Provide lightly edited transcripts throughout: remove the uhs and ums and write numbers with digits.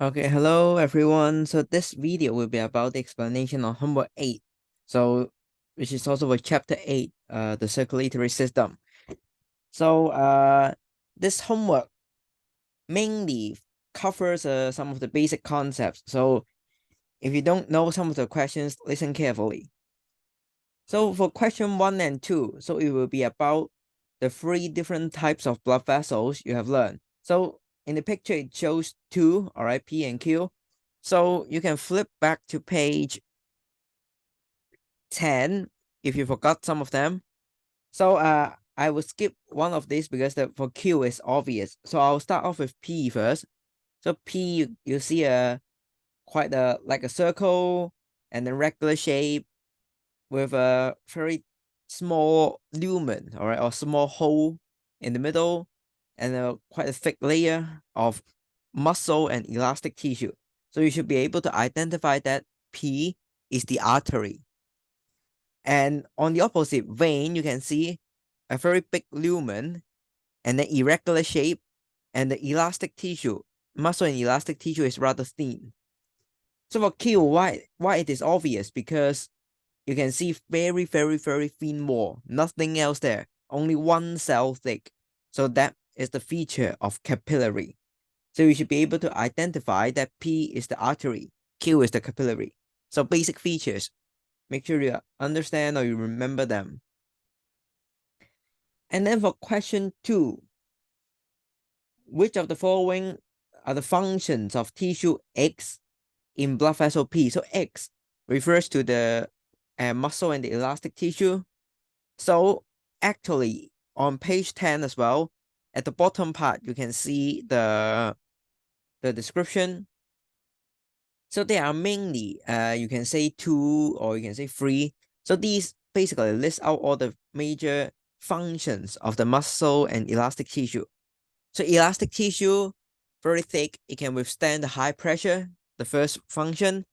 Okay, hello everyone. So this video will be about the explanation on homework 8. So which is also a chapter 8, the circulatory system. So this homework mainly covers some of the basic concepts. So if you don't know some of the questions, listen carefully. So for question 1 and 2, so it will be about the 3 different types of blood vessels you have learned. So in the picture, it shows 2, all right, P and Q. So you can flip back to page 10 if you forgot some of them. So I will skip one of these because for Q is obvious. So I'll start off with P first. So P, you see quite like a circle and a regular shape with a very small lumen, all right, or small hole in the middle, and quite a thick layer of muscle and elastic tissue. So you should be able to identify that P is the artery. And on the opposite vein, you can see a very big lumen and an irregular shape, and the elastic tissue, muscle and elastic tissue is rather thin. So for Q, why it is obvious? Because you can see very, very, very thin wall, nothing else there, only one cell thick. So that is the feature of capillary. So you should be able to identify that P is the artery, Q is the capillary. So basic features, make sure you understand or you remember them. And then for question 2, which of the following are the functions of tissue X in blood vessel P? So X refers to the muscle and the elastic tissue. So actually on page 10 as well, at the bottom part, you can see the description. So they are mainly, you can say 2 or you can say 3. So these basically list out all the major functions of the muscle and elastic tissue. So elastic tissue, very thick, it can withstand the high pressure, the first function.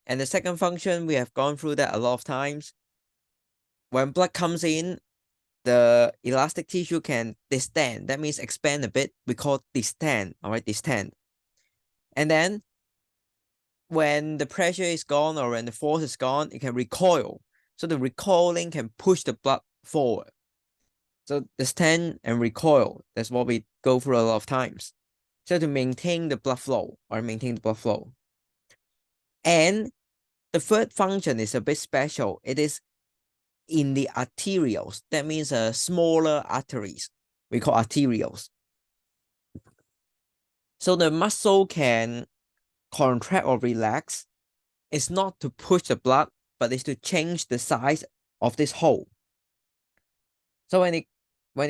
And the second function, we have gone through that a lot of times. When blood comes in, the elastic tissue can distend. That means expand a bit. We call distend, all right, distend. And then when the pressure is gone or when the force is gone, it can recoil. So the recoiling can push the blood forward. So distend and recoil, that's what we go through a lot of times. So to maintain the blood flow or maintain the blood flow. And the third function is a bit special. It is in the arterioles. That means smaller arteries. We call arterioles. So the muscle can contract or relax. It's not to push the blood, but it's to change the size of this hole. So when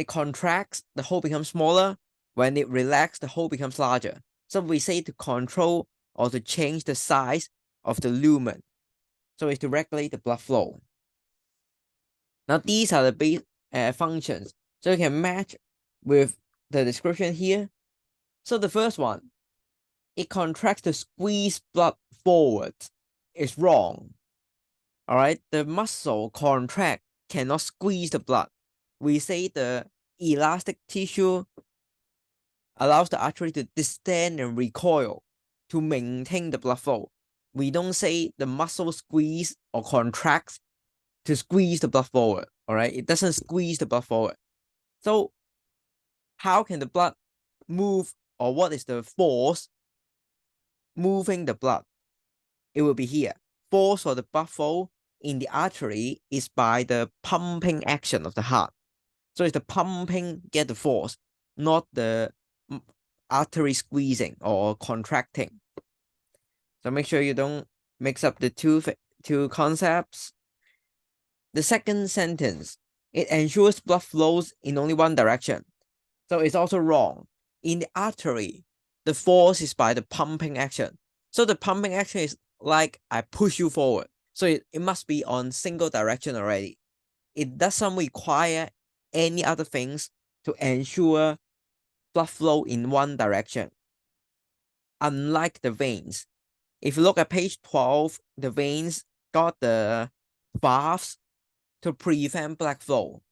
it contracts, the hole becomes smaller. When it relaxes, the hole becomes larger. So we say to control or to change the size of the lumen. So it's to regulate the blood flow. Now these are the base functions. So you can match with the description here. So the first one, it contracts to squeeze blood forward. It's wrong. All right, the muscle contract cannot squeeze the blood. We say the elastic tissue allows the artery to distend and recoil to maintain the blood flow. We don't say the muscle squeeze or contracts to squeeze the blood forward. All right, it doesn't squeeze the blood forward. So how can the blood move, or what is the force moving the blood? It will be here. Force for the blood flow in the artery is by the pumping action of the heart. So it's the pumping get the force, not the artery squeezing or contracting. So make sure you don't mix up the two concepts. The second sentence, it ensures blood flows in only one direction. So it's also wrong. In the artery, the force is by the pumping action. So the pumping action is like I push you forward. So it must be on single direction already. It doesn't require any other things to ensure blood flow in one direction. Unlike the veins. If you look at page 12, the veins got the valves to prevent blood flow.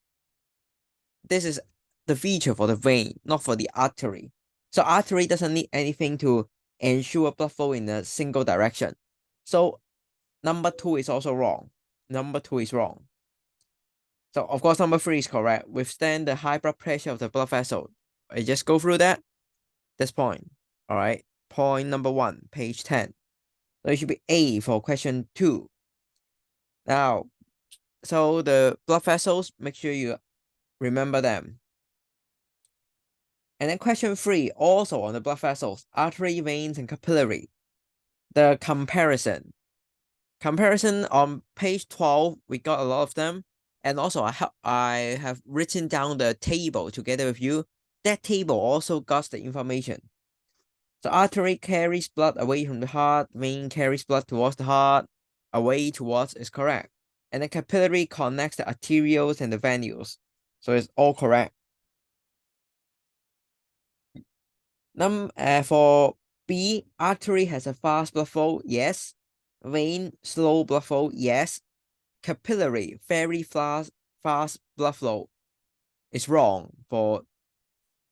This is the feature for the vein, not for the artery. So artery doesn't need anything to ensure blood flow in a single direction. So number 2 is also wrong. Number 2 is wrong. So of course, number 3 is correct. Withstand the high blood pressure of the blood vessel. I just go through that. This point. All right. Point number 1, page 10. So it should be A for question 2. Now, so the blood vessels, make sure you remember them. And then question 3, also on the blood vessels, artery, veins, and capillary. The comparison. Comparison on page 12, we got a lot of them. And also I have written down the table together with you. That table also got the information. So artery carries blood away from the heart, vein carries blood towards the heart, away towards is correct. And the capillary connects the arterioles and the venules. So it's all correct. For B, artery has a fast blood flow, yes. Vein, slow blood flow, yes. Capillary, very fast blood flow. It's wrong for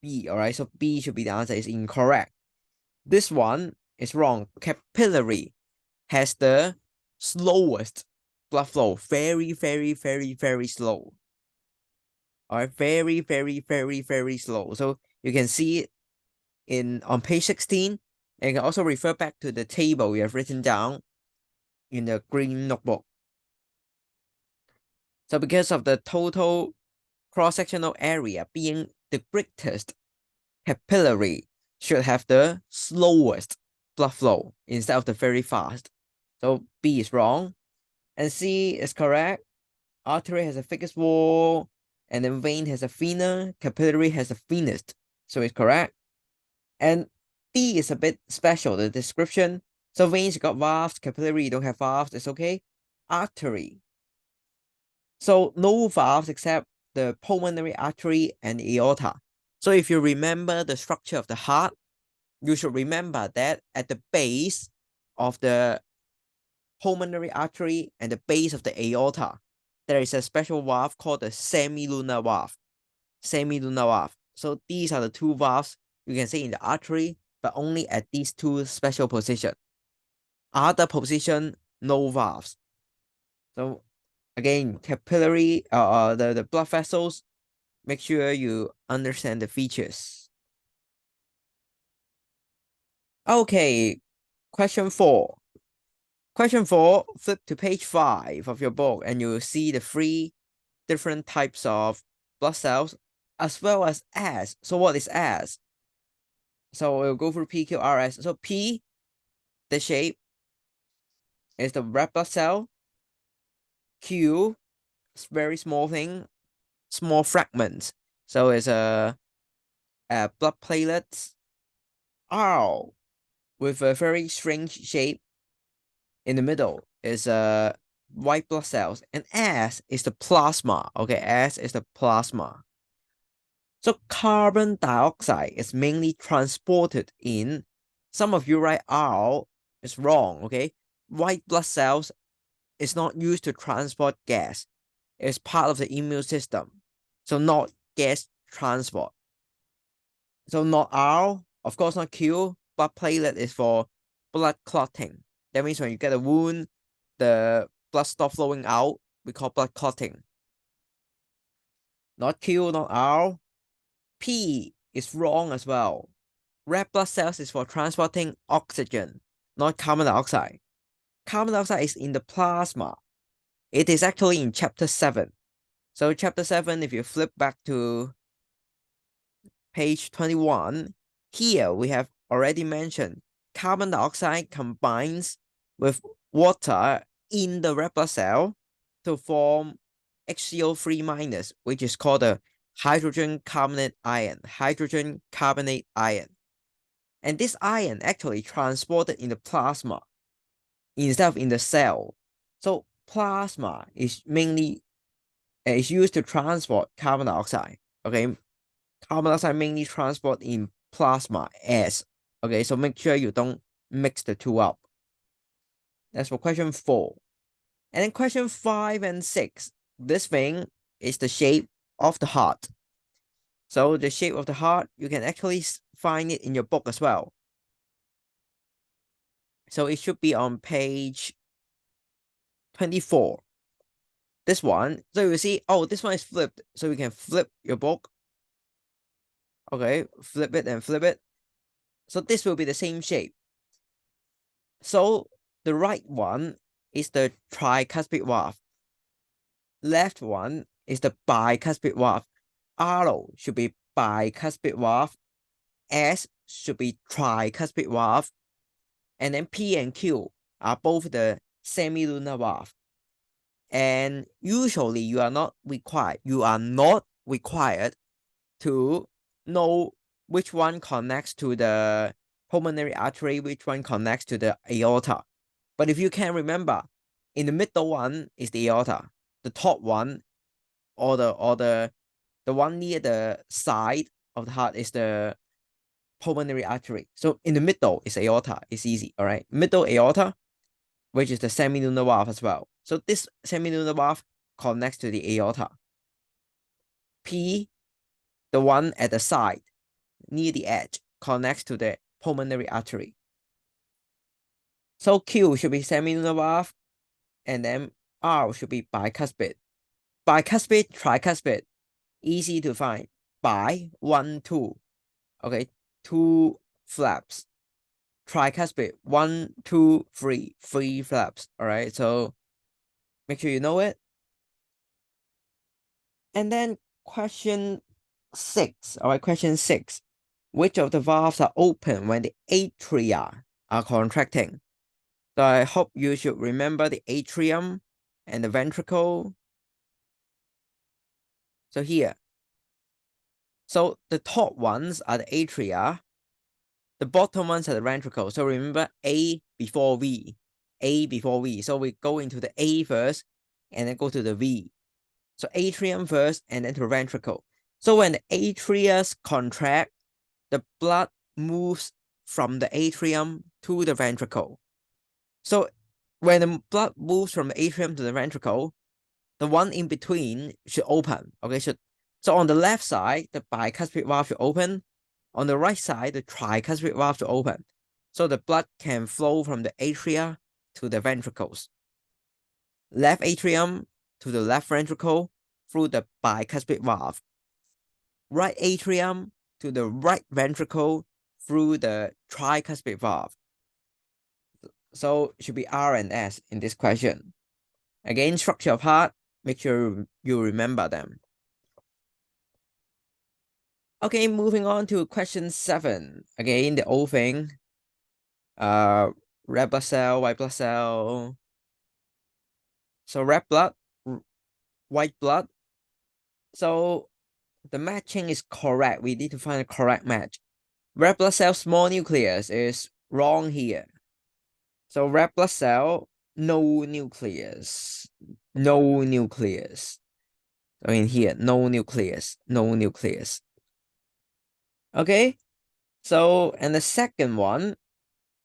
B, all right? So B should be the answer, is incorrect. This one is wrong. Capillary has the slowest blood flow. Very, very, very, very slow. All right, very, very, very, very slow. So you can see it on page 16. And you can also refer back to the table we have written down in the green notebook. So because of the total cross-sectional area being the greatest, capillary should have the slowest blood flow instead of the very fast. So B is wrong. And C is correct. Artery has the thickest wall, and then vein has a thinner, capillary has the thinnest. So it's correct. And D is a bit special, the description. So veins got valves, capillary don't have valves, it's okay. Artery. So no valves except the pulmonary artery and aorta. So if you remember the structure of the heart, you should remember that at the base of the pulmonary artery and the base of the aorta, there is a special valve called the semilunar valve. Semilunar valve. So these are the two valves you can see in the artery, but only at these two special positions. Other position, no valves. So again, capillary, the blood vessels, make sure you understand the features. Okay, question 4. Question 4, flip to page 5 of your book and you'll see the 3 different types of blood cells as well as S. So what is S? So we'll go through PQRS. So P, the shape, is the red blood cell. Q, very small thing, small fragments. So it's a blood platelets. R, with a very strange shape in the middle, is a white blood cells. And S is the plasma. Okay, S is the plasma. So carbon dioxide is mainly transported in, some of you write R, is wrong, okay? White blood cells is not used to transport gas. It's part of the immune system. So not gas transport. So not R, of course not Q, but platelet is for blood clotting. That means when you get a wound, the blood stop flowing out, we call blood clotting. Not Q, not R. P is wrong as well. Red blood cells is for transporting oxygen, not carbon dioxide. Carbon dioxide is in the plasma. It is actually in chapter 7. So chapter 7, if you flip back to page 21, here we have already mentioned carbon dioxide combines with water in the red blood cell to form HCO3 minus, which is called a hydrogen carbonate ion. Hydrogen carbonate ion. And this ion actually transported in the plasma instead of in the cell. So plasma is mainly is used to transport carbon dioxide. Okay, carbon dioxide mainly transport in plasma as. Okay, so make sure you don't mix the two up. That's for question 4. And then question 5 and 6. This thing is the shape of the heart. So the shape of the heart, you can actually find it in your book as well. So it should be on page 24. This one. So you see, oh, this one is flipped. So you can flip your book. Okay, flip it and flip it. So this will be the same shape. So the right one is the tricuspid valve. Left one is the bicuspid valve. R should be bicuspid valve. S should be tricuspid valve. And then P and Q are both the semilunar valve. And usually you are not required to know which one connects to the pulmonary artery, which one connects to the aorta. But if you can remember, in the middle one is the aorta. The top one or the one near the side of the heart is the pulmonary artery. So in the middle is aorta. It's easy, all right? Middle aorta, which is the semilunar valve as well. So this semilunar valve connects to the aorta. P, the one at the side, near the edge, connects to the pulmonary artery. So Q should be semilunar valve, and then R should be bicuspid. Bicuspid, tricuspid, easy to find. Bi, 1, 2. Okay, 2 flaps. Tricuspid, 1, 2, 3, 3 flaps. All right, so make sure you know it. And then question 6. All right, question 6. Which of the valves are open when the atria are contracting? So I hope you should remember the atrium and the ventricle. So here. So the top ones are the atria. The bottom ones are the ventricle. So remember A before V. A before V. So we go into the A first and then go to the V. So atrium first and then to ventricle. So when the atria contract, the blood moves from the atrium to the ventricle. So when the blood moves from the atrium to the ventricle, the one in between should open. Okay, so on the left side, the bicuspid valve should open. On the right side, the tricuspid valve should open. So the blood can flow from the atria to the ventricles. Left atrium to the left ventricle through the bicuspid valve. Right atrium to the right ventricle through the tricuspid valve. So it should be R and S in this question. Again, structure of heart, make sure you remember them. Okay, moving on to question 7. Again, the old thing. Red blood cell, white blood cell. So red blood, white blood. So the matching is correct. We need to find a correct match. Red blood cell small nucleus is wrong here. So red blood cell, no nucleus. No nucleus. I mean here, no nucleus. No nucleus. Okay. So, and the second one,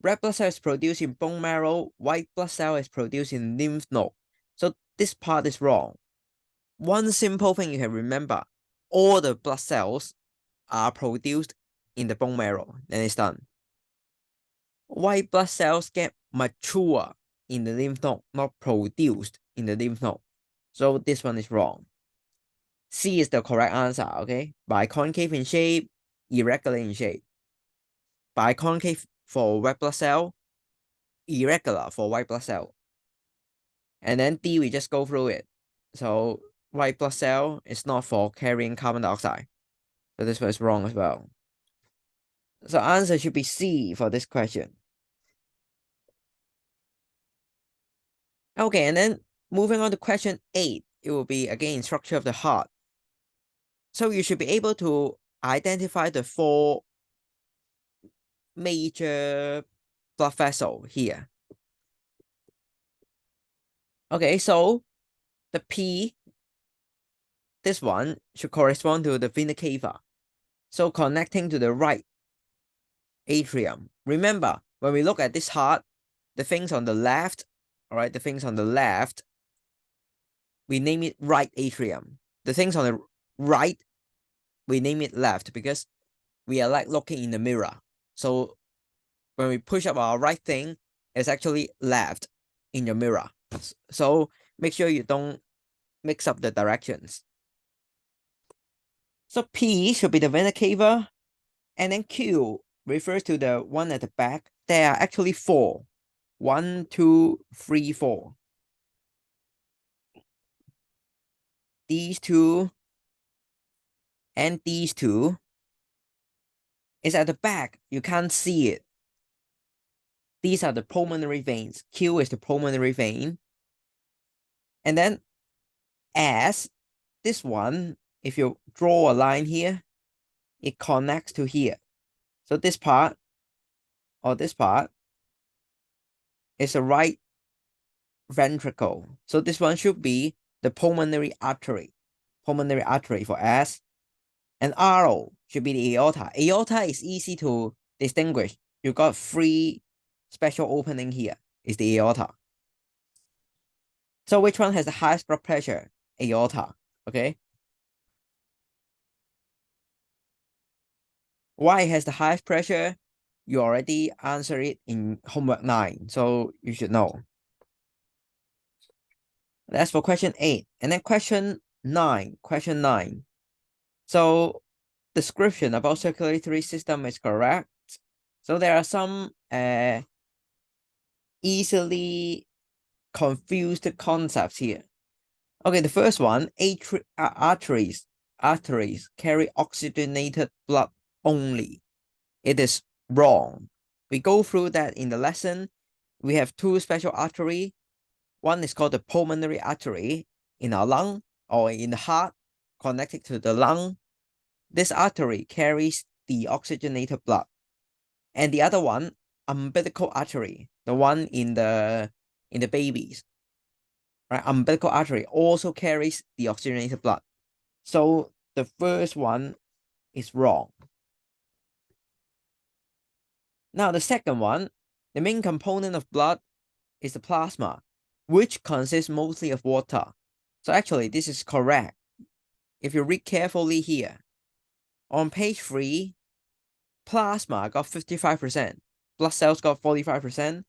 red blood cell is produced in bone marrow, white blood cell is produced in lymph node. So this part is wrong. One simple thing you can remember, all the blood cells are produced in the bone marrow, and it's done. White blood cells get mature in the lymph node, not produced in the lymph node. So this one is wrong. C is the correct answer, okay? Biconcave in shape, irregular in shape. Biconcave for red blood cell, irregular for white blood cell. And then D, we just go through it. So white blood cell is not for carrying carbon dioxide. So this one is wrong as well. So answer should be C for this question. Okay, and then moving on to question 8, it will be again structure of the heart. So you should be able to identify the 4 major blood vessels here. Okay, so the P, this one should correspond to the vena cava. So connecting to the right atrium. Remember, when we look at this heart, the things on the left, all right, the things on the left, we name it right atrium. The things on the right, we name it left because we are like looking in the mirror. So when we push up our right thing, is actually left in your mirror. So make sure you don't mix up the directions. So P should be the vena cava, and then Q refers to the one at the back. There are actually 4. 1, 2, 3, 4. These two and these two is at the back. You can't see it. These are the pulmonary veins. Q is the pulmonary vein. And then S, this one, if you draw a line here, it connects to here. So this part, or this part, is a right ventricle. So this one should be the pulmonary artery. Pulmonary artery for S. And R should be the aorta. Aorta is easy to distinguish. You got 3 special opening here. Is the aorta. So which one has the highest blood pressure? Aorta. Okay. Why it has the highest pressure? You already answered it in homework 9, so you should know. That's for question 8. And then question 9. Question 9. So description about circulatory system is correct. So there are some easily confused concepts here. Okay, the first one, arteries carry oxygenated blood only. It is wrong. We go through that in the lesson. We have 2 special arteries. One is called the pulmonary artery in our lung or in the heart, connected to the lung. This artery carries the oxygenated blood. And the other one, umbilical artery, the one in the babies, right? Umbilical artery also carries the oxygenated blood. So the first one is wrong. Now the second one, the main component of blood is the plasma, which consists mostly of water. So actually this is correct. If you read carefully here, on page 3, plasma got 55%, blood cells got 45%.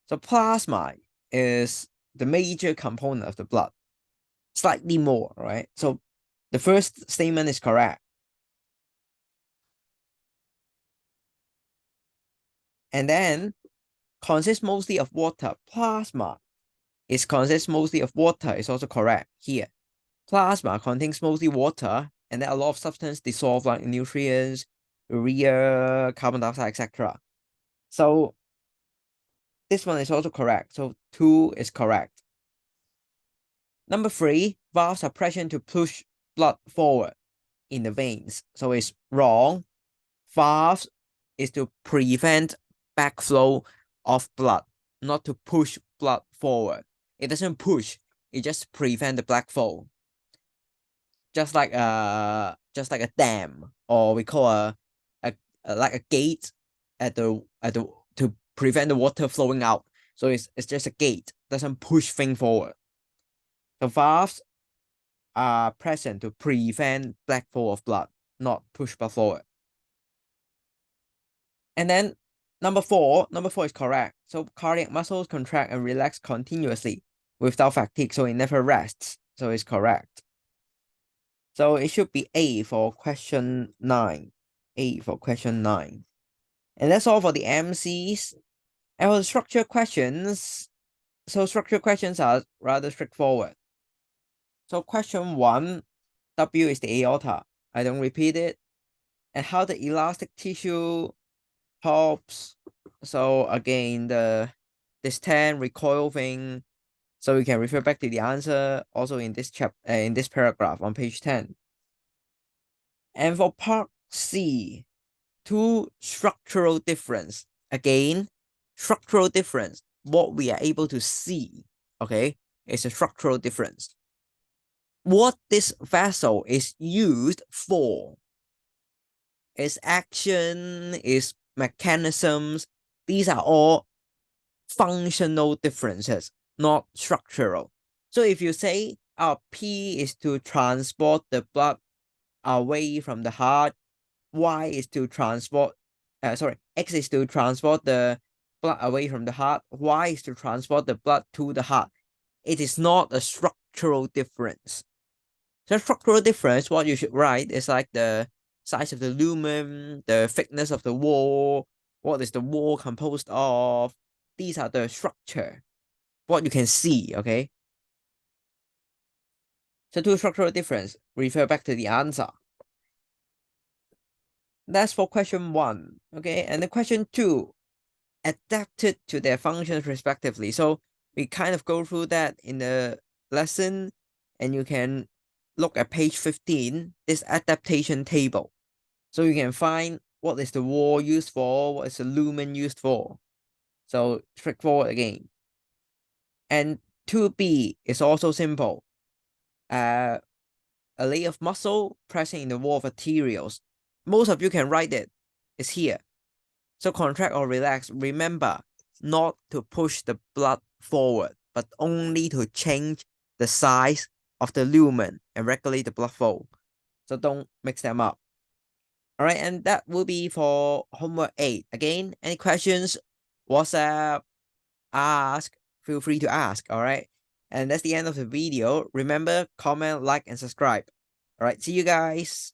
So plasma is the major component of the blood, slightly more, right? So the first statement is correct. And then consists mostly of water. Plasma consists mostly of water is also correct here. Plasma contains mostly water, and then a lot of substance dissolved like nutrients, urea, carbon dioxide, etc. So this one is also correct. So 2 is correct. Number 3, valves are present to push blood forward in the veins. So it's wrong. Valves is to prevent backflow of blood, not to push blood forward. It doesn't push, it just prevent the backflow. Just like a dam, or we call a like a gate at the to prevent the water flowing out. So it's just a gate, doesn't push thing forward. The valves are present to prevent backflow of blood, not push blood forward. And then number 4 is correct. So cardiac muscles contract and relax continuously without fatigue, so it never rests. So it's correct. So it should be A for question 9. A for question 9. And that's all for the MCs. And for the structure questions, so structure questions are rather straightforward. So question 1, W is the aorta. I don't repeat it. And how the elastic tissue helps. So again, this 10 recoil thing. So you can refer back to the answer also in this in this paragraph on page 10. And for part C, 2 structural difference. Again, structural difference. What we are able to see, okay, is a structural difference. What this vessel is used for, its action, its mechanisms, these are all functional differences, not structural. So if you say P is to transport the blood away from the heart, Y is to transport, X is to transport the blood away from the heart. Why is to transport the blood to the heart. It is not a structural difference. So structural difference, what you should write is like the size of the lumen, the thickness of the wall, what is the wall composed of. These are the structure, what you can see, okay? So to structural difference, refer back to the answer. That's for question 1, okay? And the question 2, adapted to their functions respectively. So we kind of go through that in the lesson, and you can look at page 15, this adaptation table. So you can find what is the wall used for, what is the lumen used for. So straightforward again. And 2B is also simple. A layer of muscle pressing in the wall of arterioles. Most of you can write it. It's here. So contract or relax. Remember not to push the blood forward, but only to change the size of the lumen and regulate the blood flow. So don't mix them up. All right, and that will be for homework 8. Again, any questions, WhatsApp, ask, feel free to ask. All right, and that's the end of the video. Remember, comment, like, and subscribe. All right, see you guys.